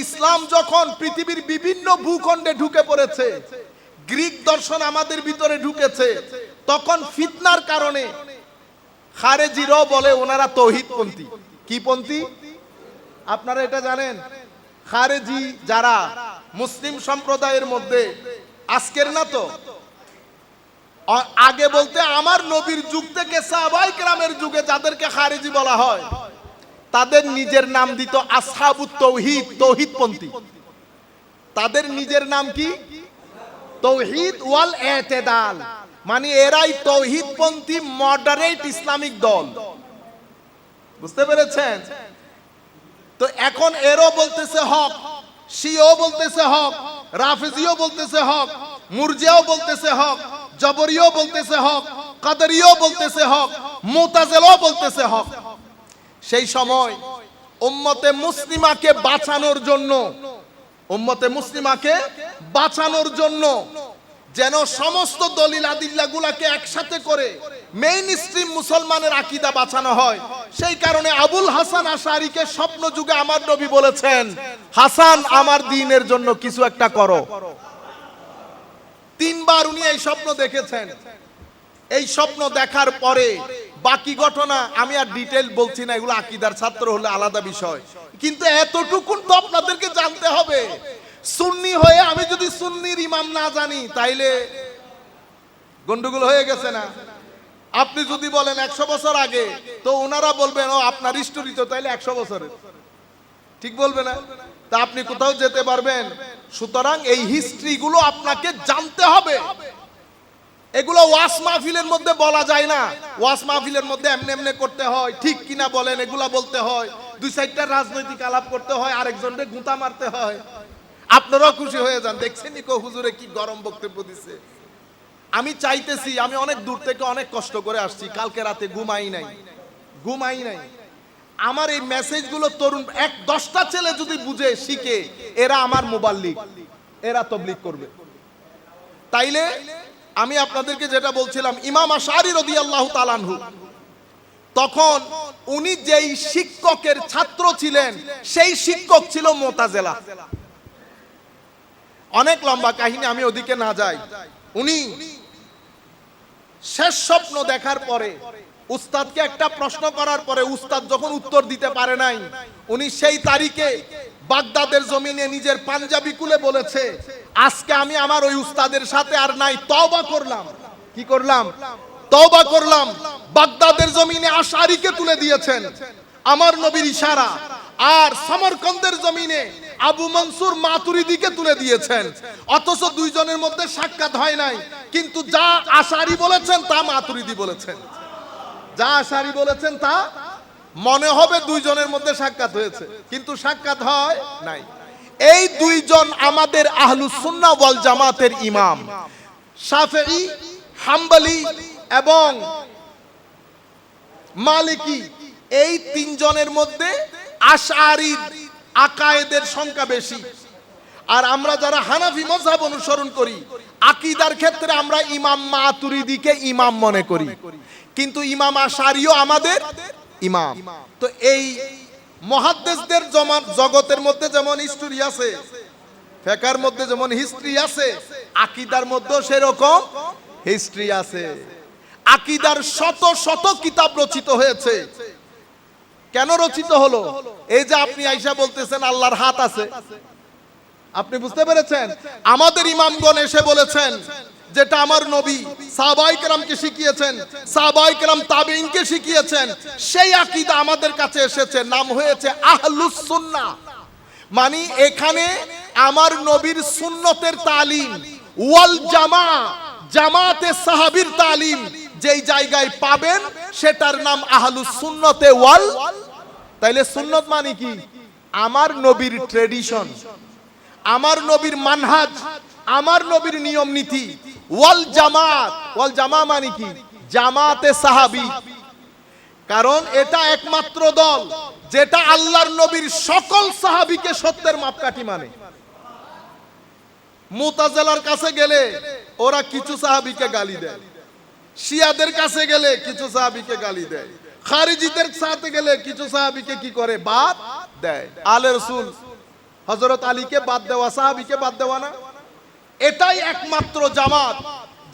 ইসলাম যখন পৃথিবীর বিভিন্ন ভূখণ্ডে ঢুকে পড়েছে, গ্রিক দর্শন আমাদের ভিতরে ঢুকেছে, তখন ফিতনার কারণে খারেজিরাও বলে ওনারা তৌহিদপন্থী। কি পন্থী? আপনারা এটা জানেন? খারেজি যারা মুসলিম সম্প্রদায়ের মধ্যে, আজকের না তো, আগে বলতে আমার নবীর যুগ থেকে সাহাবায়ে কেরামের যুগে যাদেরকে খারেজি বলা হয়, তাদের নিজের নাম দিত আসহাবুত তৌহিদ, তৌহিদপন্থী। তাদের নিজের নাম কি? তৌহিদ ওয়াল ইতিদাল, মানে এরাই তৌহিদপন্থী মডারেট ইসলামিক দল। বুঝতে পেরেছেন? তো এখন এরও বলতেছে হক, শিও বলতেছে হক, রাফিজিও বলতেছে হক, মুরজিয়াও বলতেছে হক, জবরিও বলতেছে হক, কাদরিও বলতেছে হক, মুতাজিলাও বলতেছে হক। সেই সময় উম্মতে মুসলিমাকে বাঁচানোর জন্য, উম্মতে মুসলিমাকে বাঁচানোর জন্য যেন সমস্ত দলিল আদিল্লাগুলাকে একসাথে করে মেইন স্ট্রিম মুসলমানের আকীদা বাঁচানো হয়, সেই কারণে আবুল হাসান আশআরীকে স্বপ্ন যুগে আমার নবী বলেছেন, হাসান আমার দ্বীনের জন্য কিছু একটা করো। তিনবার উনি এই স্বপ্ন দেখেছেন। এই স্বপ্ন দেখার পরে বাকি ঘটনা আমি আর ডিটেইল বলছি না, এগুলো আকীদার ছাত্র হলে আলাদা বিষয়, কিন্তু এতটুকুন তো আপনাদেরকে জানতে হবে। সুন্নি হয়ে আমি যদি সুন্নির ইমাম না জানি তাইলে গন্ডগোল হয়ে গেছে না? আপনি যদি বলেন 100 বছর আগে, তো ওনারা বলবেন ও আপনার হিস্টোরি তো তাইলে 100 বছরের, ঠিক বলবে না? তা আপনি কোথাও যেতে পারবেন? সুতরাং এই হিস্ট্রি গুলো আপনাকে জানতে হবে। এগুলো ওয়াজ মাহফিলের মধ্যে বলা যায় না। ওয়াজ মাহফিলের মধ্যে এমনি এমনি করতে হয়, ঠিক কিনা বলেন এগুলা বলতে হয়, দুই সাইডটা রাজনৈতিক আলাপ করতে হয়, আরেকজনকে গুঁতা মারতে হয়। আপনারাও খুশি হয়ে যান, দেখছেন নিকো হুজুরে কি গরম বক্তব্য দিছে। আমি চাইতেছি, আমি অনেক দূর থেকে অনেক কষ্ট করে আসছি, কালকে রাতে ঘুমাই নাই। আমার এই মেসেজগুলো তরুণ 10টা ছেলে যদি বুঝে শিখে, এরা আমার মুবাল্লিগ, এরা তাবলীগ করবে। তাইলে আমি আপনাদেরকে যেটা বলছিলাম, ইমাম আশআরী রাদিয়াল্লাহু তাআলা আনহু, তখন উনি যেই শিক্ষকের ছাত্র ছিলেন সেই শিক্ষক ছিল মুতাজিলা। অনেক লম্বা কাহিনী, আমি ওদিকে না যাই। উনি শেষ স্বপ্ন দেখার পরে উস্তাদকে একটা প্রশ্ন করার পরে উস্তাদ যখন উত্তর দিতে পারে নাই, উনি সেই তারিখে বাগদাদের জমিনে নিজের পাঞ্জাবি খুলে বলেছে, আজকে আমি আমার ওই উস্তাদের সাথে আর নাই, তওবা করলাম। কি করলাম? তওবা করলাম। বাগদাদের জমিনে আশআরীকে তুলে দিয়েছেন আমার নবীর ইশারা, আর সমরকন্দের জমিনে আবু মনসুর মাতুরিদিকে তুলে দিয়েছেন। অথচ দুইজনের মধ্যে সাক্ষাৎ হয় নাই, কিন্তু যা আশআরী বলেছেন তা মাতুরিদি বলেছেন। যা আশআরী বলেছেন তা মনে হবে দুইজনের মধ্যে সাক্ষাৎ হয়েছে, কিন্তু সাক্ষাৎ হয় নাই। এই দুইজন আমাদের আহলুস সুন্নাহ ওয়াল জামাতের ইমাম। শাফিঈ, হাম্বলি এবং মালিকি, এই তিনজনের মধ্যে আশআরী আকায়েদের সংখ্যা বেশি। আর আমরা যারা হানাফি মাযহাব অনুসরণ করি, আকীদার ক্ষেত্রে আমরা ইমাম মাতুরিদিকে ইমাম মনে করি, কিন্তু ইমাম আশআরীও আমাদের ইমাম। তো এই মুহাদ্দিসদের জগতের মধ্যে যেমন হিস্টরি আছে, ফিকহের মধ্যে যেমন হিস্ট্রি আছে, আকীদার মধ্যেও সেরকম হিস্ট্রি আছে। আকীদার শত শত কিতাব রচিত হয়েছে। কেন রচিত হলো? এই যে আপনি আয়েশা বলতেছেন আল্লাহর হাত আছে, আপনি বুঝতে পেরেছেন? আমাদের ইমামগণ এসে বলেছেন যেটা আমার নবী সাহাবায়ে কেরামকে শিখিয়েছেন, সাহাবায়ে কেরাম তাবেঈনকে শিখিয়েছেন, সেই আকীদা আমাদের কাছে এসেছে, নাম হয়েছে আহলুস সুন্নাহ। মানে এখানে আমার নবীর সুন্নতের তালিম ওয়াল জামাআ, জামাতে সাহাবীর তালিম যেই জায়গায় পাবেন সেটার নাম আহলুস সুন্নতে ওয়াল। তাইলে সুন্নত মানে কি? আমার নবীর ট্রেডিশন, আমার নবীর মানহাজ, আমার নবীর নিয়ম নীতি। ওয়াল জামাত, ওয়াল জামা মানে কি? জামাতে সাহাবী। কারণ এটা একমাত্র দল যেটা আল্লাহর নবীর সকল সাহাবীকে সত্যের মাপকাঠি মানে। মুতাজিলার কাছে গেলে ওরা কিছু সাহাবীকে গালি দেয়, শিয়াদের কাছে গেলে কিছু সাহাবীকে গালি দেয়, খারিজিদের সাথে গেলে কিছু সাহাবীকে কি করে? বাদ দেয়। আলে রাসূল হযরত আলীকে বাদ দেওয়া, সাহাবীকে বাদ দেওয়া না? এটাই একমাত্র জামাত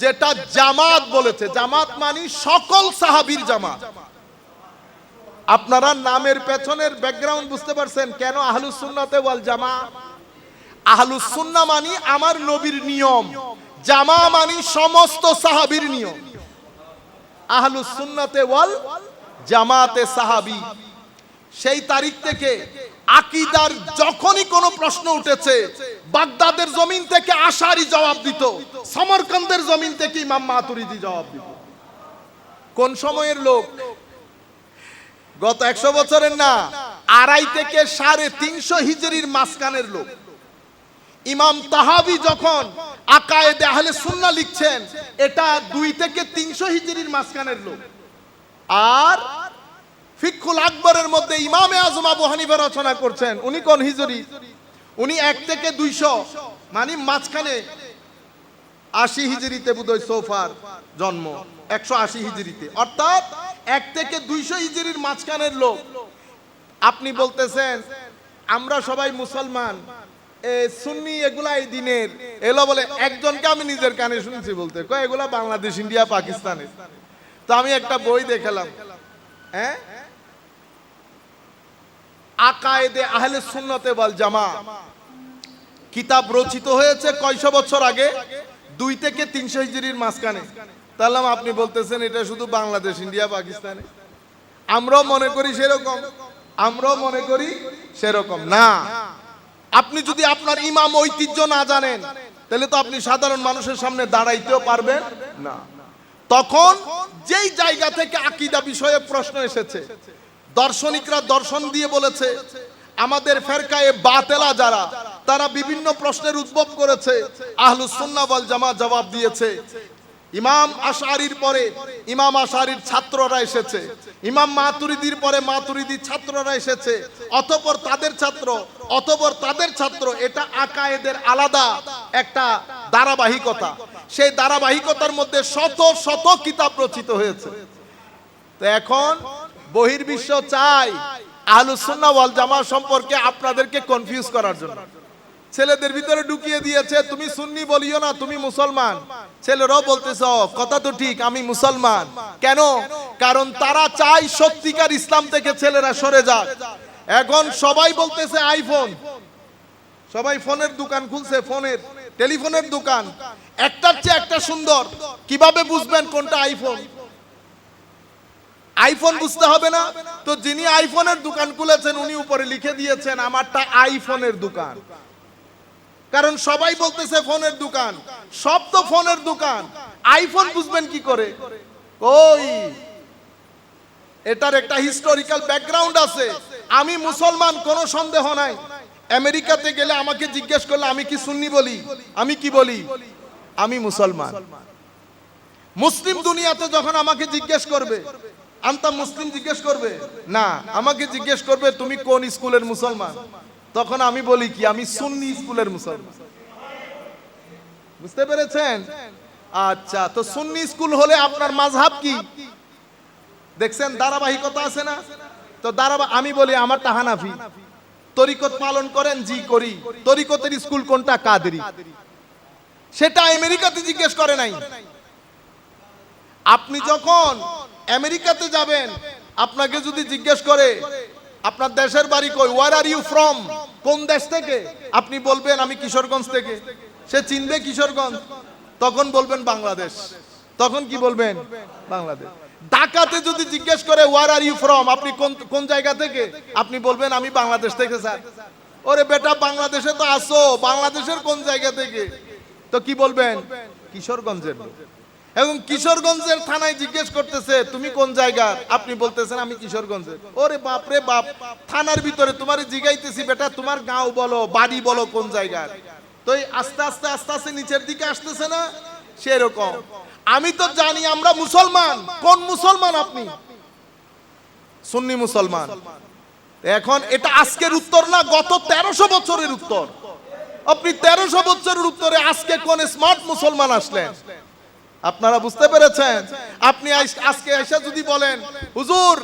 যেটা জামাত বলেছে। জামাত মানে সকল সাহাবীর জামাত। আপনারা নামের পেছনের ব্যাকগ্রাউন্ড বুঝতে পারছেন কেন আহলুস সুন্নাতে ওয়াল জামা? আহলুস সুন্নাহ মানে আমার নবীর নিয়ম, জামা মানে সমস্ত সাহাবীর নিয়ম। আহলুস সুন্নাতে ওয়াল জামাতে সাহাবী। সেই তারিখ থেকে আকীদার যখনই কোনো প্রশ্ন উঠেছে, বাগদাদের জমিন থেকে আশারি জবাব দিত, সমরকন্দের জমিন থেকে ইমাম মাতুরিদি জবাব দিত। কোন সময়ের লোক? গত 100 বছরের না, 2.5 থেকে 350 হিজরির মাঝখানের লোক। ইমাম তাহাবি যখন আকায়েদে আহলে সুন্নাহ লিখছেন, এটা 2 থেকে 300 হিজরির মাঝখানের লোক। আর ফিকহুল আকবরের মধ্যে ইমামে আজম আবু হানিফা রচনা করছেন, উনি কোন হিজরি? উনি 1 থেকে 200 মানে মাঝখানে 80 হিজরিতে বোধহয় সোফার জন্ম, 180 হিজরিতে, অর্থাৎ 1 থেকে 200 হিজরির মাঝখানের লোক। আপনি বলতেছেন আমরা সবাই মুসলমান, সুন্নি, এগুলা এই দিনের এলো বলে। একজনকে আমি নিজের কানে শুনছি বলতে, কয় এগুলা বাংলাদেশ, ইন্ডিয়া, পাকিস্তানের। তো আমি একটা বই দেখালাম, হ্যাঁ, আকায়েদে আহলে সুন্নাতে ওয়াল জামা কিতাব রচিত হয়েছে কয়শো বছর আগে? 2 থেকে 300 হিজরির মাঝখানে। তাহলে আপনি বলতেছেন এটা শুধু বাংলাদেশ, ইন্ডিয়া, পাকিস্তানে? আমরাও মনে করি সেরকম, আমরাও মনে করি সেরকম না। আপনি যদি আপনার ইমাম ঐতিহ্য না জানেন, তাহলে তো আপনি সাধারণ মানুষের সামনে দাঁড়াইতেও পারবেন না। তখন যেই জায়গা থেকে আকীদা বিষয়ে প্রশ্ন এসেছে, দার্শনিকরা দর্শন দিয়ে বলেছে, আমাদের ফেরকায়ে বাতেলা যারা, তারা বিভিন্ন প্রশ্নের উদ্ভব করেছে, আহলুস সুন্নাহ ওয়াল জামাত জবাব দিয়েছে। ইমাম আশআরীর পরে ইমাম আশআরীর ছাত্ররা এসেছে, ইমাম মাতুরিদির পরে মাতুরিদির ছাত্ররা এসেছে, অতঃপর তাদের ছাত্র, অতঃপর তাদের ছাত্র। এটা আকায়েদের আলাদা একটা ধারাবাহিকতা। সেই ধারাবাহিকতার মধ্যে শত শত কিতাব রচিত হয়েছে। তো এখন বহির্বিশ্ব চায় আহলুস সুন্নাহ ওয়াল জামাত সম্পর্কে আপনাদেরকে কনফিউজ করার জন্য। ছেলেদের ভিতরে ঢুকিয়ে দিয়েছে, তুমি সুন্নি বলিও না, তুমি মুসলমান। ছেলেরাও বলতেছ কথা তো ঠিক, আমি মুসলমান। কেন? কারণ তারা চায় সত্যিকার ইসলাম থেকে ছেলেরা সরে যাক। এখন সবাই বলতেছে আইফোন, সবাই ফোনের দোকান খুলছে, ফোনের, টেলিফোনের দোকান, একটার চেয়ে একটা সুন্দর। কিভাবে বুঝবেন কোনটা আইফোন? আইফোন বুঝতে হবে না তো? যিনি আইফোনের দোকান খুলেছেন উনি উপরে লিখে দিয়েছেন আমারটা আইফোনের দোকান। কারণ সবাই বলতেছে ফোনের দোকান, সব তো ফোনের দোকান, আইফোন বুঝবেন কি করে? ওই এটার একটা হিস্টোরিক্যাল ব্যাকগ্রাউন্ড আছে। আমি মুসলমান, কোনো সন্দেহ নাই। আমেরিকাতে গেলে আমাকে জিজ্ঞেস করলে আমি কি সুন্নি বলি? আমি কি বলি? আমি মুসলমান। মুসলিম দুনিয়াতে যখন আমাকে জিজ্ঞেস করবে, আনতা মুসলিম জিজ্ঞেস করবে না, আমাকে জিজ্ঞেস করবে তুমি কোন স্কুলের মুসলমান, তখন আমি বলি কি? আমি সুন্নি স্কুলের মুসলমান। বুঝতে পেরেছেন? আচ্ছা, তো সুন্নি স্কুল হলে আপনার মাযহাব কি? দেখছেন ধারাবাহিকতা আছে না? তো আমি বলি আমারটা হানাফি। তরিকত পালন করেন? জি করি। তরিকতের স্কুল কোনটা? কাদেরি। সেটা আমেরিকাতে জিজ্ঞেস করে নাই। আপনি যখন আমেরিকাতে যাবেন, আপনাকে যদি জিজ্ঞেস করে আপনার দেশের বাড়ি কই, ওয়ার আর ইউ ফ্রম, কোন দেশ থেকে, আপনি বলবেন আমি কিশোরগঞ্জ থেকে। সে চিনবে কিশোরগঞ্জ, তখন বলবেন বাংলাদেশ। তখন কি বলবেন? বাংলাদেশ। ঢাকাতে যদি জিজ্ঞেস করে ওয়ার আর ইউ ফ্রম, আপনি কোন জায়গা থেকে, আপনি বলবেন আমি বাংলাদেশ থেকে স্যার। ওরে বেটা, বাংলাদেশে তো আসো, বাংলাদেশের কোন জায়গা থেকে? তো কি বলবেন? কিশোরগঞ্জের। এবং কিশোরগঞ্জের থানায় জিজ্ঞেস করতেছে তুমি কোন জায়গার, আপনি বলতেছেন আমি কিশোরগঞ্জের। ওরে বাপ রে বাপ, থানার ভিতরে তোমারে জিগাইতেছি বেটা তোমার গাঁও বলো, বাড়ি বলো কোন জায়গার। তো এই আস্তে আস্তে আস্তে আস্তে নিচের দিকে আসতেছে না? সেরকম আমি তো জানি আমরা মুসলমান। কোন মুসলমান আপনি? সুন্নি মুসলমান। এখন এটা আজকের উত্তর না, গত 1300 বছরের উত্তর। আপনি 1300 বছরের উত্তরে আজকে কোন স্মার্ট মুসলমান আসলেন? আপনারা বুঝতে পেরেছেন? আপনি আজকে এসে যদি বলেন হুজুর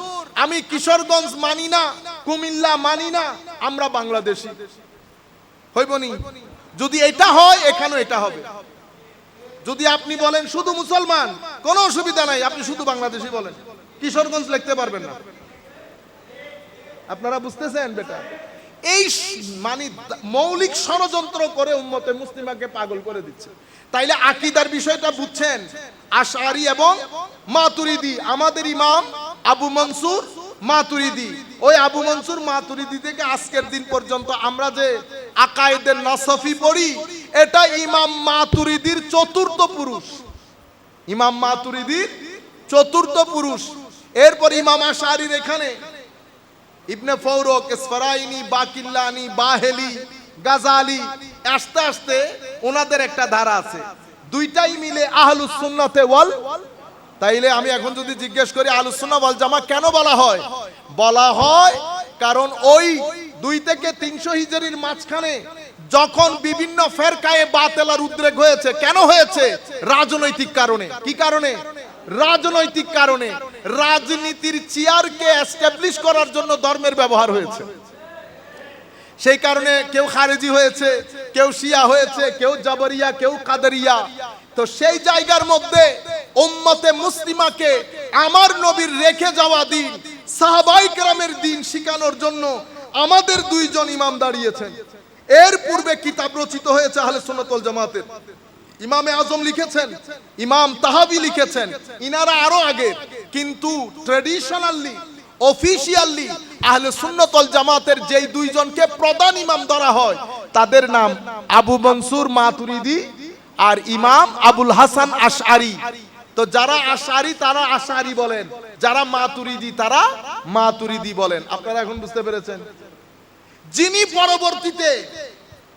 আমি কিশোরগঞ্জ মানি না, কুমিল্লা মানি না, আমরা বাংলাদেশী, হইবনি? যদি এটা হয় এখানেও এটা হবে। যদি আপনি বলেন শুধু মুসলমান, কোনো অসুবিধা নাই, আপনি শুধু বাংলাদেশি বলেন, কিশোরগঞ্জ লিখতে পারবেন না। আপনারা বুঝতেছেন বেটা? এই মানে মৌলিক ষড়যন্ত্র করে উম্মতে মুসলিমাকে পাগল করে দিচ্ছে। তাইলে আকীদার বিষয়টা বুঝছেন, আশআরী এবং মাতুরিদি। আমাদের ইমাম আবু মনসুর মাতুরিদি, ওই আবু মনসুর মাতুরিদি থেকে আজকের দিন পর্যন্ত আমরা যে আকায়েদের নাসফি পড়ি, এটা ইমাম মাতুরিদির চতুর্থ পুরুষ। ইমাম মাতুরিদির চতুর্থ পুরুষ। এরপর ইমাম আশআরীর এখানে ইবনে ফৌরক, ইসফারাইনি, বাকিল্লানি, বাহেলি, গাজালি, আস্তে আস্তে ওনাদের একটা ধারা আছে, দুইটাই মিলে আহলুস সুন্নাতে ওয়াল। তাইলে আমি এখন যদি জিজ্ঞেস করি আহলুস সুন্নাহ ওয়াল জামাত কেন বলা হয়? বলা হয় কারণ ওই 2 থেকে 300 হিজরির মাঝখানে যখন বিভিন্ন ফেরকায়ে বাতিলার উদ্রেক হয়েছে, কেন হয়েছে? রাজনৈতিক কারণে। কি কারণে? রাজনৈতিক কারণে। রাজনীতির চেয়ারকে এস্টাবলিশ করার জন্য ধর্মের ব্যবহার হয়েছে। সেই কারণে কেউ খারেজি হয়েছে, কেউ শিয়া হয়েছে, কেউ জাবরিয়া, কেউ কাদেরিয়া। তো সেই জায়গার মধ্যে উম্মতে মুসলিমাকে আমার নবীর রেখে যাওয়া দিন, সাহাবায়ে কেরামের দিন শিখানোর জন্য আমাদের 2 জন ইমাম দাঁড়িয়েছেন। এর পূর্বে কিতাব রচিত হয়েছে আহলে সুন্নাত ওয়াল জামাতের। ইমামে আজম লিখেছেন, ইমাম তাহাবি লিখেছেন, ইনারা আরো আগে। কিন্তু ট্রেডিশনালি, অফিশিয়ালি আহলে সুন্নাত ওয়াল জামাতের যেই 2 জনকে প্রধান ইমাম ধরা হয়, তাদের নাম আবু মনসুর মাতুরিদি আর ইমাম আবুল হাসান আশআরী। তো যারা আশআরী তারা আশআরী বলেন, যারা মাতুরিদি তারা মাতুরিদি বলেন। আপনারা এখন বুঝতে পেরেছেন? যিনি পরবর্তীতে,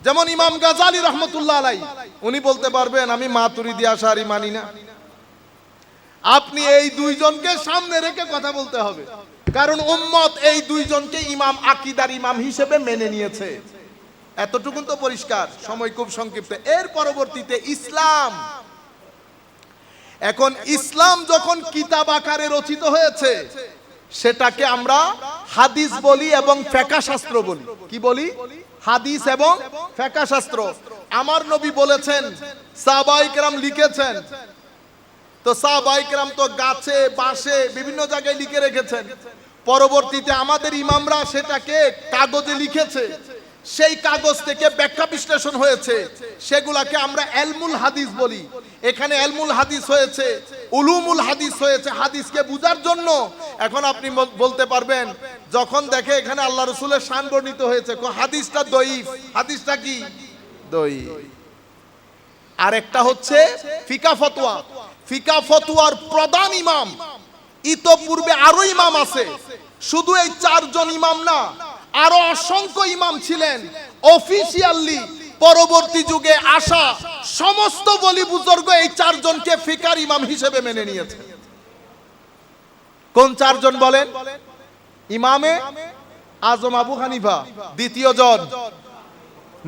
যেমন ইমাম গাজালি রহমতুল্লাহ আলাইহি, উনি বলতে পারবেন আমি মাতুরিদি আশআরী মানি না। আপনি এই 2 জনকে সামনে রেখে কথা বলতে হবে, কারণ উম্মত এই 2 জনকে ইমাম, আকীদার ইমাম হিসেবে মেনে নিয়েছে। এতটুকুন তো পরিষ্কার। সময় খুব সংক্ষিপ্ত। এর পরবর্তীতে ইসলাম। এখন ইসলাম যখন কিতাব আকারে রচিত হয়েছে, সেটাকে আমরা হাদিস বলি এবং ফিকহ শাস্ত্র বলি। কি বলি? হাদিস এবং ফিকহ শাস্ত্র। আমার নবী বলেছেন, সাহাবায়ে কেরাম লিখেছেন। তো সাহাবায়ে কেরাম তো গাছে, বাঁশে, বিভিন্ন জায়গায় লিখে রেখেছেন। পরবর্তীতে আমাদের ইমামরা সেটাকে কাগজে লিখেছে। সেই কাগজ থেকে ব্যাখ্যা বিশ্লেষণ হয়েছে, সেগুলাকে আমরা ইলমুল হাদিস বলি। এখানে ইলমুল হাদিস হয়েছে, উলুমুল হাদিস হয়েছে, হাদিসকে বুঝার জন্য। এখন আপনি বলতে পারবেন, যখন দেখে এখানে আল্লাহ রাসূলের শান বর্ণিত হয়েছে, হাদিসটা দঈফ। হাদিসটা কি? দঈফ। আর একটা হচ্ছে ফিকাহ ফতোয়া। ফিকাহ ফতোয়ার প্রধান ইমাম, ইতোপূর্বে আরো ইমাম আছে, শুধু এই 4 জন ইমাম না, আরো অসংখ্য ইমাম ছিলেন। অফিশিয়ালি পরবর্তী যুগে আসা সমস্ত ওলি বুজুর্গ এই 4 জনকে ফিকার ইমাম হিসেবে মেনে নিয়েছে। কোন 4 জন বলেন? ইমামে আজম আবু হানিফা দ্বিতীয় জন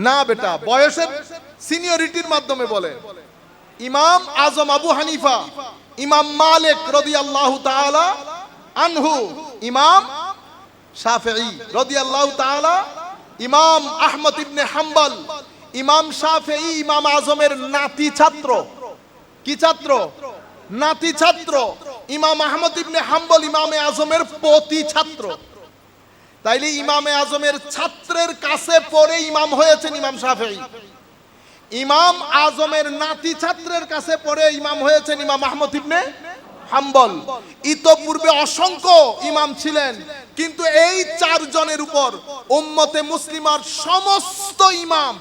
না বেটা, বয়সের সিনিয়রিটির মাধ্যমে বলেন। ইমাম আজম আবু হানিফা, ইমাম মালিক রাদিয়াল্লাহু তাআলা আনহু, ইমাম শাফিঈ রাদিয়াল্লাহু তাআলা, ইমাম আহমদ ইবনে হাম্বল। ইমাম শাফিঈ ইমাম আজমের নাতি ছাত্র। কি ছাত্র? নাতি ছাত্র। ইমাম আহমদ ইবনে হাম্বল ইমামে আজমের পতি ছাত্র। তাইলে ইমামে আজমের ছাত্রের কাছে পড়ে ইমাম হয়েছেন ইমাম শাফিঈ। ইমাম আজমের নাতি ছাত্রের কাছে পড়ে ইমাম হয়েছেন ইমাম আহমদ ইবনে হাম্বল। ইতোপূর্বে অসংখ্য ইমাম ছিলেন, কিন্তু এই 4 জনের উপর উম্মতে মুসলিমার সমস্ত ইমাম,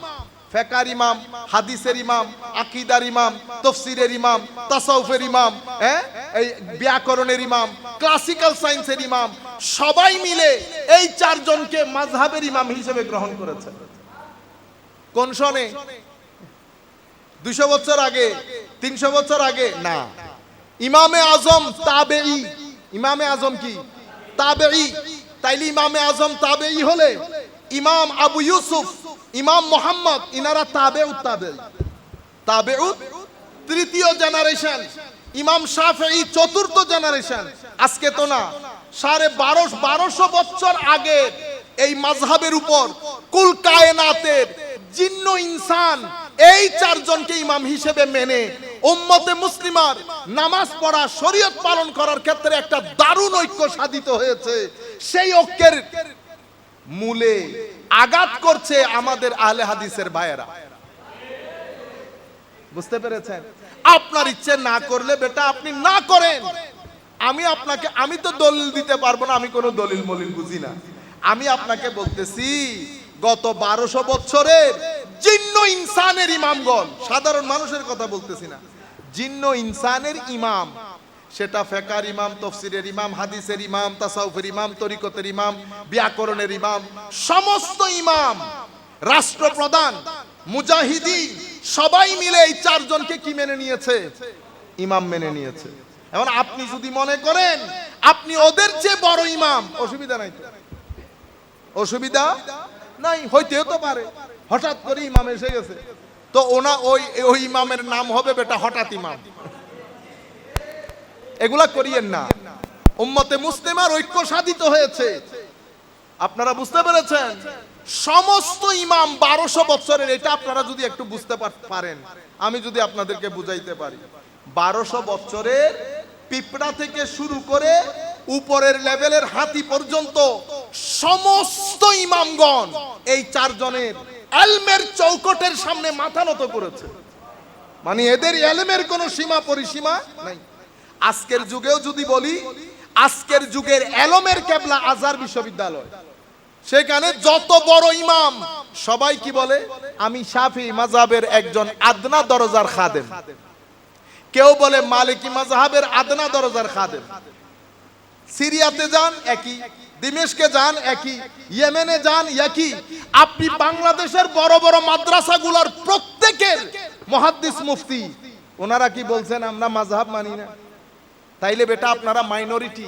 ফিকহের ইমাম, হাদিসের ইমাম, আকীদার ইমাম, তাফসীরের ইমাম, তাসাউফের ইমাম, এই ব্যাকরণের ইমাম, ক্লাসিক্যাল সায়েন্সের ইমাম, সবাই মিলে এই 4 জনকে মাযহাবের ইমাম হিসেবে গ্রহণ করেছে। কোন সনে? 200 বছর আগে, 300 বছর আগে না। ইমামে আজম তাবেঈ। ইমামে আজম কি? তাবেঈ। তাইলে ইমামে আজম তাবেঈ হলে ইমাম আবু ইউসুফ, ইমাম মুহাম্মদ, ইনারা তাবেউত তাবেঈ। তাবেউত 3য় জেনারেশন। ইমাম শাফিঈ 4র্থ জেনারেশন। আজকে তো না, 1250 বছর আগে এই মাযহাবের উপর কুল কায়নাতের জিন্ন, ইনসান, এই চারজনকে ইমাম হিসেবে মেনে উম্মতে মুসলিমার নামাজ পড়া, শরীয়ত পালন করার ক্ষেত্রে একটা দারুণ ঐক্য সাধিত হয়েছে। সেই ঐক্যের মূলে আঘাত করছে আমাদের আহলে হাদিসের ভাইয়েরা। বুঝতে পেরেছেন? আপনার ইচ্ছে না করলে বেটা আপনি না করেন। আমি তো দলিল দিতে পারবো না, আমি কোনো দলিল মলিল বুঝি না। আমি আপনাকে বলতেছি গত 1200 বছরের জিন্ন ইনসানের ইমামগণ, সাধারণ মানুষের কথা বলতেছি না, জিন্ন ইনসানের ইমাম, সেটা ফিকহের ইমাম, তাফসীরের ইমাম, হাদিসের ইমাম, তাসাউফের ইমাম, তরিকতের ইমাম, ব্যাকরণের ইমাম, সমস্ত ইমাম, রাষ্ট্রপ্রধান, মুজাহিদিন সবাই মিলে এই চারজনকে কি মেনে নিয়েছে? ইমাম মেনে নিয়েছে। এখন আপনি যদি মনে করেন আপনি ওদের চেয়ে বড় ইমাম, অসুবিধা নাই তো, অসুবিধা নাই, হইতেও তো পারে হঠাৎ করে ইমাম এসে গেছে, তো ওই ইমামের নাম হবে বেটা হঠাৎ ইমাম। এগুলা করিয়েন না। উম্মতে মুসলিমার ঐক্য সাধিত হয়েছে, আপনারা বুঝতে পেরেছেন? সমস্ত ইমাম 1200 বছরের, এটা আপনারা যদি একটু বুঝতে পারেন, আমি যদি আপনাদেরকে বুঝাইতে পারি, 1200 বছরের পিঁপড়া থেকে শুরু করে উপরের লেভেলের হাতি পর্যন্ত সমস্ত ইমামগণ এই চারজনের ইলমের চৌকটের সামনে মাথা নত করেছে। মানে এদের ইলমের কোনো সীমা পরিসীমা নাই। আজকের যুগেও যদি বলি, আজকের যুগের ইলমের কেবলা আজহার বিশ্ববিদ্যালয়, সেখানে যত বড় ইমাম সবাই কি বলে? আমি শাফি মাযহাবের একজন আদনা দরজার খাদেম। কেউ বলে মালিকি মাযহাবের আদনা দরজার খাদেম। সিরিয়াতে যান একই, দিমেশকে যান একই, ইয়েমেনে যান একই। আপনি বাংলাদেশের বড় বড় মাদ্রাসাগুলোর প্রত্যেকের মুহাদ্দিস মুফতি, ওনারা কি বলছেন? আমরা মাযহাব মানি না। তাইলে বেটা আপনারা মাইনরিটি,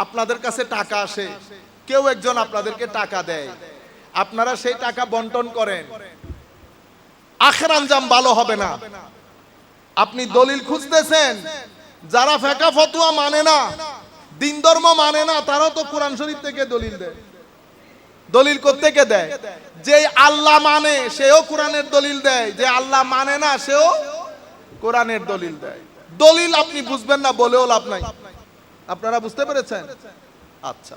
আপনাদের কাছে টাকা আসে, কেউ একজন আপনাদেরকে টাকা দেয়, আপনারা সেই টাকা বন্টন করেন, আখির আঞ্জাম ভালো হবে না। আপনি দলিল খুঁজতেছেন, যারা ফিকহ ফতোয়া মানে না, দিন ধর্ম মানে না, তারাও তো কোরআন শরীফ থেকে দলিল দেয়। দলিল কোত্থেকে দেয়? যে আল্লাহ মানে সেও কোরআনের দলিল দেয়, যে আল্লাহ মানে না সেও কোরআনের দলিল দেয়। দলিল আপনি বুঝবেন না বলেও লাভ নাই। আপনারা বুঝতে পেরেছেন? আচ্ছা,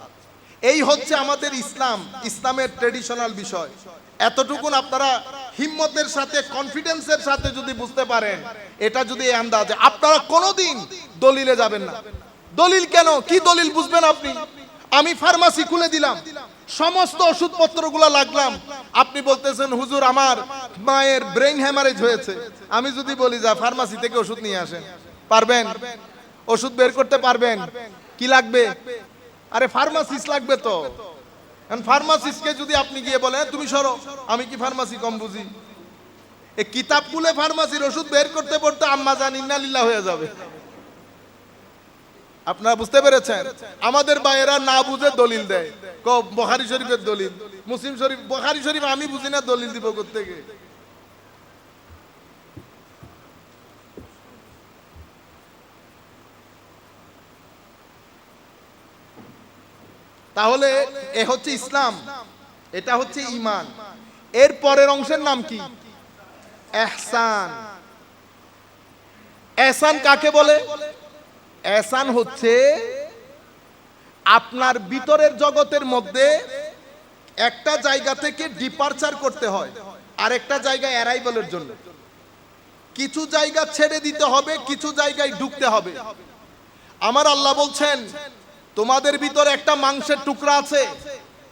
এই হচ্ছে আমাদের ইসলাম, ইসলামের ট্রেডিশনাল বিষয়। এতটুকুন আপনারা হিম্মতের সাথে, কনফিডেন্সের সাথে যদি বুঝতে পারেন, এটা যদি আন্দাজে, আপনারা কোনোদিন দলিলে যাবেন না। দলিল কেন? কি দলিল বুঝবেন আপনি? আমি ফার্মাসি খুলে দিলাম, সমস্ত ওষুধপত্রগুলো লাগলাম, আপনি বলতেছেন হুজুর আমার মায়ের ব্রেইন হ্যামারেজ হয়েছে। আমি যদি বলি যা ফার্মাসি থেকে ওষুধ নিয়ে আসেন, পারবেন? ওষুধ বের করতে পারবেন? কি লাগবে? আরে ফার্মাসিস্ট লাগবে তো। ফার্মাসিস্টকে যদি আপনি গিয়ে বলেন তুমি সরো, আমি কি ফার্মাসি কম বুঝি? এই কিতাব খুলে ফার্মাসির ওষুধ বের করতে পড়তে আম্মা জান ইন্না লিল্লাহ হয়ে যাবে। আপনারা বুঝতে পেরেছেন? আমাদের ভাইয়েরা না বুঝে দলিল দেয়, বুখারী শরীফের দলিল, মুসলিম শরীফ, বুখারী শরীফ আমি বুঝি না, দলিল দিব কোত্থেকে? তাহলে এ হচ্ছে ইসলাম, এটা হচ্ছে ঈমান। এর পরের অংশের নাম কি? ইহসান। ইহসান কাকে বলে? ইহসান হচ্ছে আপনার ভিতরের জগতের মধ্যে একটা জায়গা থেকে ডিপারচার করতে হয় আরেকটা জায়গায় অ্যারাইভালের জন্য। কিছু জায়গা ছেড়ে দিতে হবে, কিছু জায়গায় ঢুকতে হবে। আমার আল্লাহ বলছেন তোমাদের ভিতরে একটা মাংসের টুকরা আছে,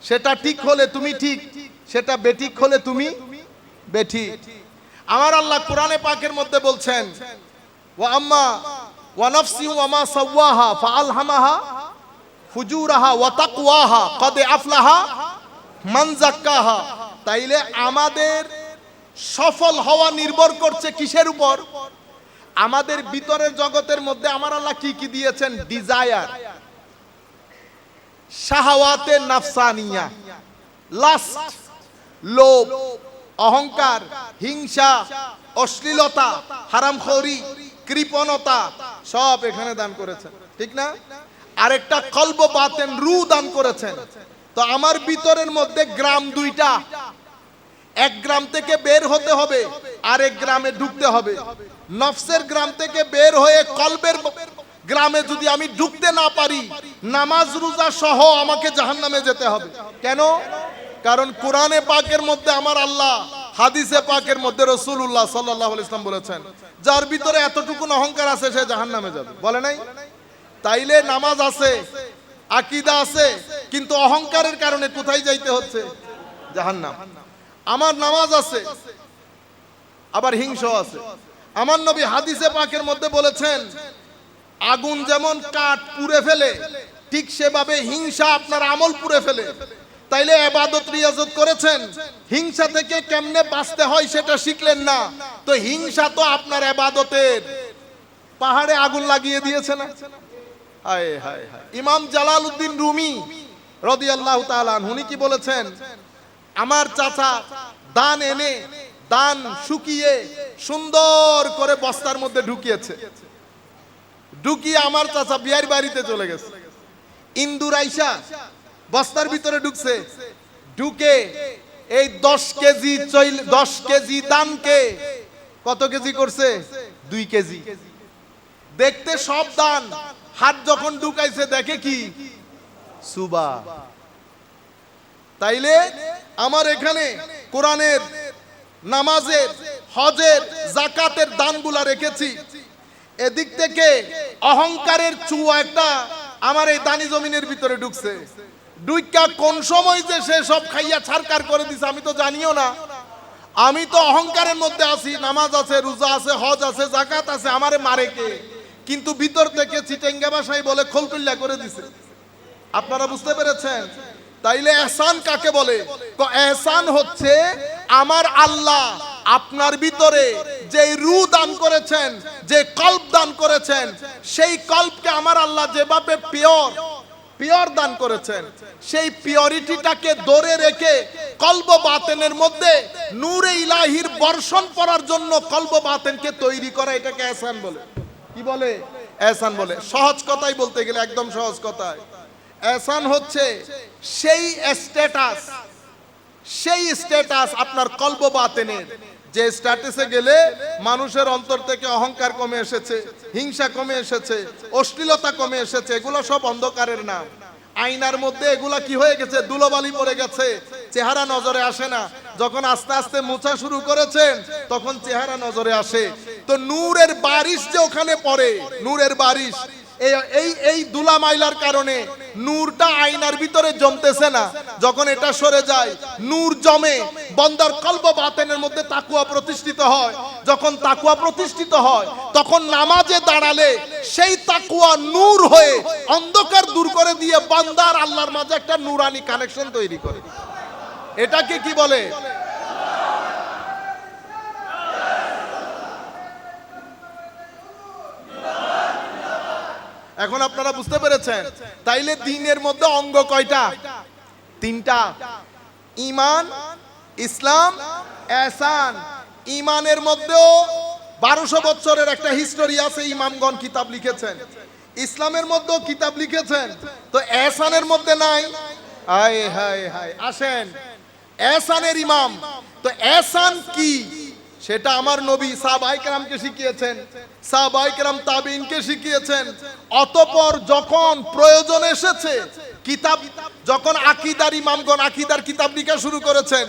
সেটা ঠিক হলে তুমি ঠিক, সেটা বেঠিক হলে তুমি বেঠিক। আমার আল্লাহ কোরআনে পাকের মধ্যে বলছেন ওয়া আম্মা ওয়া নাফসি ওয়া মা সাওয়াহা ফাআলহামাহা ফুজুরাহা ওয়া তাকওয়াহা কদ আফলাহা মান যাক্কাহা। তাইলে আমাদের সফল হওয়া নির্ভর করছে কিসের উপর? আমাদের ভিতরের জগতের মধ্যে আমার আল্লাহ কি কি দিয়েছেন? ডিজায়ার, শাহাওয়াতে নাফসানিয়া, লাস্ট, লোভ, অহংকার, হিংসা, অশ্লীলতা, হারামখোরি, কৃপণতা, সব এখানে দান করেছেন, ঠিক না? আরেকটা কলব বাতেন, রু দান করেছেন। তো আমার ভিতরের মধ্যে গ্রাম দুইটা, এক গ্রাম থেকে বের হতে হবে, আরেক গ্রামে ঢুকতে হবে। নফসের গ্রাম থেকে বের হয়ে কলবের গ্রামে যদি আমি ঢুকতে না পারি, নামাজ রোজা সহ আমাকে জাহান্নামে যেতে হবে। কেন? কারণ কোরআনে পাকের মধ্যে আমার আল্লাহ, হাদিসে পাকের মধ্যে রাসূলুল্লাহ সাল্লাল্লাহু আলাইহি ওয়াসাল্লাম বলেছেন, যার ভিতরে এতটুকু অহংকার আছে সে জাহান্নামে যাবে। বলে নাই? তাইলে নামাজ আছে, আকীদা আছে, কিন্তু অহংকারের কারণে কোথায় যাইতে হচ্ছে? জাহান্নাম। আমার নামাজ আছে, আবার হিংসা আছে। আমার নবী হাদিসে পাকের মধ্যে বলেছেন, আগুন যেমন কাঠ পুড়ে ফেলে, ঠিক সেভাবে হিংসা আপনার আমল পুড়ে ফেলে। তাইলে ইবাদত রিয়াজত করেছেন, হিংসা থেকে কেমনে বাঁচতে হয় সেটা শিখলেন না, তো হিংসা তো আপনার ইবাদতের পাহাড়ে আগুন লাগিয়ে দিয়েছে না? হায় হায় হায়। ইমাম জালালউদ্দিন রুমি রাদিয়াল্লাহু তাআলা আনহু উনি কি বলেছেন? আমার চাচা দান এনে, দান শুকিয়ে সুন্দর করে বস্তার মধ্যে ঢুকিয়েছে। ঢুকিয়ে আমার চাচা বিয়ার বাড়িতে চলে গেছে। ইন্দুর আইসা বস্তার ভিতরে ঢুকছে, ঢুকে এই 10 কেজি দানকে কত কেজি করছে? 2 কেজি। দেখতে সব দান, হাত যখন ঢুকাইছে দেখে কি? সুবা। তাইলে আমার এখানে কোরআনের, নামাজের, হজের, যাকাতের দানগুলা রেখেছি, এদিক থেকে অহংকারের চুয়া একটা আমার এই দানি জমিনের ভিতরে ঢুকছে। ঢুকা কোন সময় যে সে সব খাইয়া ছারকার করে দিছে আমি তো জানিও না। আমি তো অহংকারের মধ্যে আছি, নামাজ আছে, রোজা আছে, হজ আছে, যাকাত আছে, আমারে মারে কে? কিন্তু ভিতর থেকে চিটেঙ্গা ভাষায় বলে খোলকল্লা করে দিছে। আপনারা বুঝতে পেরেছেন? তাইলে এহসান কাকে বলে? এহসান হচ্ছে আমার আল্লাহ আপনার ভিতরে যে রূহ দান করেছেন, যে কল্ব দান করেছেন, সেই কল্বকে আমার আল্লাহ যেভাবে পিওর দান করেছেন, সেই পিওরিটিটাকে ধরে রেখে কলব বাতেনের মধ্যে নূরে ইলাহির বর্ষণ করার জন্য কলব বাতেনকে তৈরি করা, এটাকে এহসান বলে। কি বলে? এহসান বলে। সহজ কথাই বলতে গেলে, একদম সহজ কথায়, এহসান হচ্ছে সেই স্ট্যাটাস আপনার কলব বাতেনের, যে স্ট্যাটাসে গেলে মানুষের অন্তর থেকে অহংকার কমে এসেছে, হিংসা কমে এসেছে, অশ্লীলতা কমে এসেছে। এগুলো সব অন্ধকারের নাম। আয়নার মধ্যে এগুলা কি হয়ে গেছে? ধুলোবালি পড়ে গেছে, চেহারা নজরে আসে না। যখন আস্তে আস্তে মোছা শুরু করেছেন তখন চেহারা নজরে আসে। তো নূরের বারিশ যে ওখানে পড়ে, নূরের বারিশ, এই দুলা মাইলার কারণে নূরটা আয়নার ভিতরে জমতেছে না। যখন এটা সরে যায়, নূর জমে, বান্দার কলব বাতেনের মধ্যে তাকওয়া প্রতিষ্ঠিত হয়। যখন তাকওয়া প্রতিষ্ঠিত হয়, তখন নামাজে দাঁড়ালে সেই তাকওয়া নূর হয়ে অন্ধকার দূর করে দিয়ে বান্দার আল্লাহর মাঝে একটা নূরানি কানেকশন তৈরি করে। এটাকে কি বলে? এখন আপনারা বুঝতে পেরেছেন? তাইলে দ্বীনের মধ্যে অঙ্গ কয়টা? 3টা। ঈমান, ইসলাম, ইহসান। ঈমানের মধ্যেও 1200 বছরের একটা হিস্টোরি আছে, ইমামগণ কিতাব লিখেছেন। ইসলামের মধ্যেও কিতাব লিখেছেন, তো ইহসানের মধ্যে নাই। হায় হায় হায়। আসেন, ইহসানের ইমাম। তো ইহসান কি সেটা আমার নবী সাহাবায়ে কেরামকে শিখিয়েছেন, সাহাবায়ে কেরাম তাবিঈনকে শিখিয়েছেন। অতঃপর যখন প্রয়োজন এসেছে, কিতাব যখন আকীদার ইমামগণ আকীদার কিতাব লেখা শুরু করেছেন,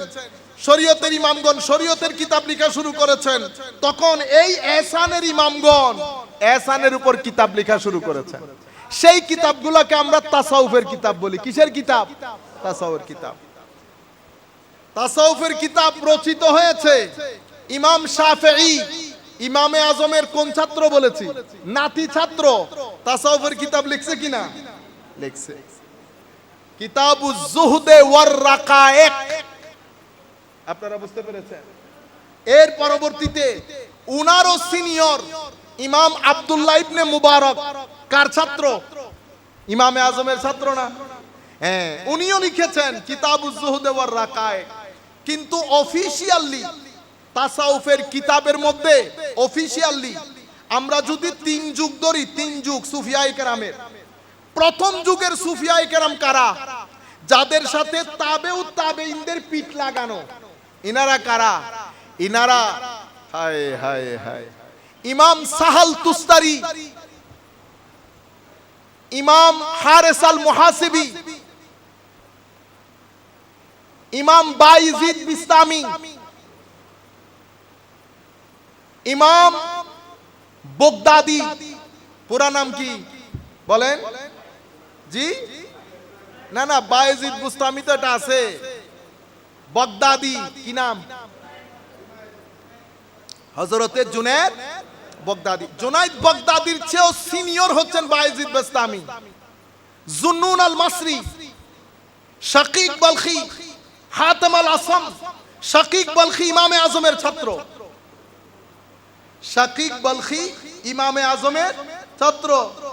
শরীয়তের ইমামগণ শরীয়তের কিতাব লেখা শুরু করেছেন, তখন এই ইহসানের ইমামগণ ইহসানের উপর কিতাব লেখা শুরু করেছেন। সেই কিতাবগুলোকে আমরা তাসাউফের কিতাব বলি। কিসের কিতাব? তাসাউফের কিতাব। তাসাউফের কিতাব রচিত হয়েছে ইমাম শাফেঈ, ইমামে আজমের কোন ছাত্র বলেছি? নাতি ছাত্র। তাসাউফের কিতাব লিখছে কিনা? লিখছে। কিতাবুজ যুহদে ওয়ার রাকায়েক। আপনারা বুঝতে পেরেছেন? এর পরবর্তীতে উনারও সিনিয়র ইমাম আব্দুল্লাহ ইবনে মুবারক, কার ছাত্র? ইমামে আজমের ছাত্র না? হ্যাঁ, উনিও লিখেছেন কিতাবুজ যুহদে ওয়ার রাকায়েক। কিন্তু অফিশিয়ালি তাসাউফের কিতাবের মধ্যে অফিশিয়ালি আমরা যদি 3 যুগ ধরি, 3 যুগ সুফিয়ায়ে কেরামের, প্রথম যুগের সুফিয়ায়ে কেরাম কারা? যাদের সাথে তাবেউত তাবেঈনদের পিঠ লাগানো, ইনারা কারা? ইনারা হায় হায় হায় ইমাম সাহাল তুস্তারি, ইমাম হারেস আল মুহাসিবি, ইমাম বাইজিদ বিস্তামি, ইমাম বগদাদি। পুরা নাম কি বলেন? জি না না, বাইজিদ বুস্তামি তো এটা আছে, বগদাদি কি নাম? হযরতে জুনায়েদ বগদাদি। জুনায়েদ বগদাদির চেয়েও সিনিয়র হচ্ছেন বাইজিদ বুস্তামি। জুন্নুন আল মাসরি, শাকিক বলখি, হাতেম আল আসম। শাকিক বলখি ইমামে আজমের ছাত্র। শাকিক বলখি ইমামে আজমের ছাত্র।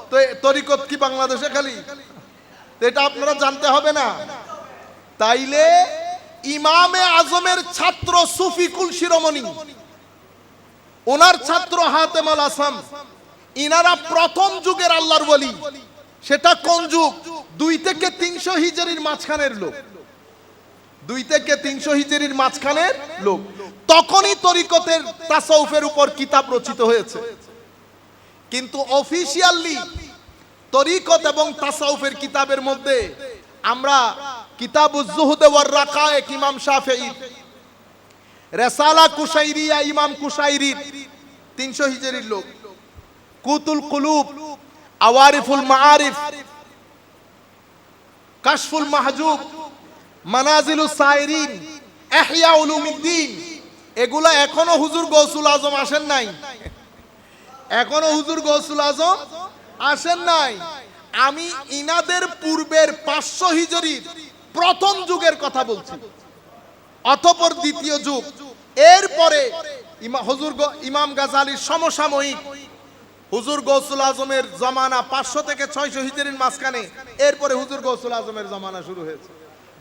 তো তরিকত কি বাংলাদেশে খালি? এটা আপনারা জানতে হবে না? তাইলে ইমামে আজমের ছাত্র সুফিকুল শিরোমণি, ওনার ছাত্র হাতেম আল আসম। ইনারা প্রথম যুগের আল্লাহর ওলি। সেটা কোন যুগ? 2 থেকে 300 হিজরির মাঝখানের লোক। 2 থেকে 300 হিজরির মাঝখানের লোক। তখনই তরিকতের তাসাউফের উপর কিতাব রচিত হয়েছে। কিন্তু অফিশিয়ালি তরিকত এবং তাসাউফের কিতাবের মধ্যে আমরা কিতাবুজ জুহদ ওয়ার রাকায়েক ইমাম শাফিঈ, রিসালা কুশাইরিয়া ইমাম কুশাইরির 300 হিজরির লোক, কুতুল কুলুব, আওয়ারিফুল মাআরিফ, কাশফুল মাহজুব, মানাজিলুস সাইরিন, ইহয়া উলুমিদ্দিন, এগুলা এখনো হুজুর গৌসুল আজম আসেন নাই। এখনো হুজুর গৌসুল আজম আসেন নাই। আমি ইনাদের পূর্বের 500 হিজরির প্রথম যুগের কথা বলছি, অতঃপর দ্বিতীয় যুগ। এরপরে হুজুর ইমাম গাজালির সমসাময়িক হুজুর গৌসুল আজমের জমানা 500 থেকে 600 হিজরির মাঝখানে, এরপরে হুজুর গৌসুল আজমের জমানা শুরু হয়েছে।